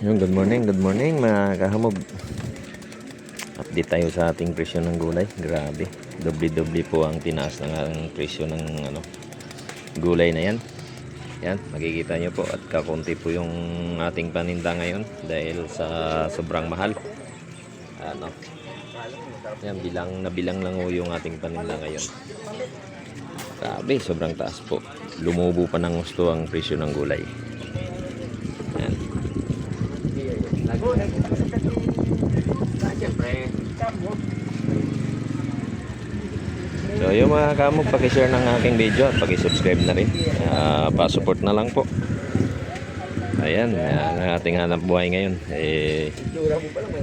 Yung good morning mga kahamog. Update tayo sa ating presyo ng gulay. Grabe, doble-doble po ang tinaas ng presyo ng gulay na yan. Yan, makikita nyo po at kakunti po yung ating paninda ngayon dahil sa sobrang mahal. Yan, bilang lang po yung ating paninda ngayon. Grabe, sobrang taas po. Lumubo pa ng gusto ang presyo ng gulay. Yan. So yung mga kamog, pakishare ng aking video at pakisubscribe na rin. Pa-support na lang po. Ayan, ang ating hanap buhay ngayon.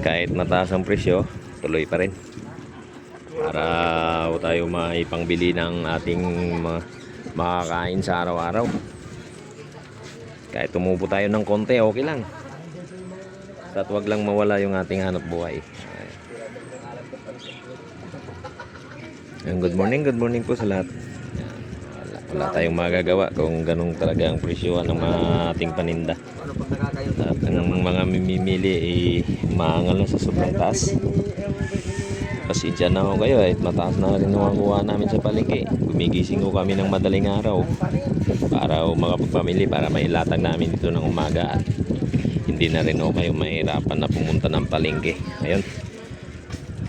Kahit mataas ang presyo, tuloy pa rin. Para tayo maipangbili ng ating makakain sa araw-araw. Kahit tumubo tayo ng konti, okay lang. At wag lang mawala yung ating hanap buhay. Good morning po sa lahat. Wala tayong magagawa kung ganun talaga ang presyo ng ating paninda. At ang mga mimimili maangal na sa sobrang taas. Pasensya na ako kayo mataas na rin ang kuha namin sa palengke. Gumigising ko kami ng madaling araw para makapagpamili, para mailatag namin dito ng umaga at hindi na rin ako kayo mahirapan na pumunta ng palengke.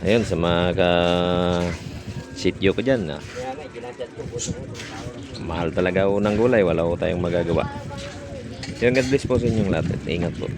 Ayun sa mga sityo ko dyan. Mahal talaga unang gulay, wala ko tayong magagawa. God bless po sa inyong lahat. Ingat po.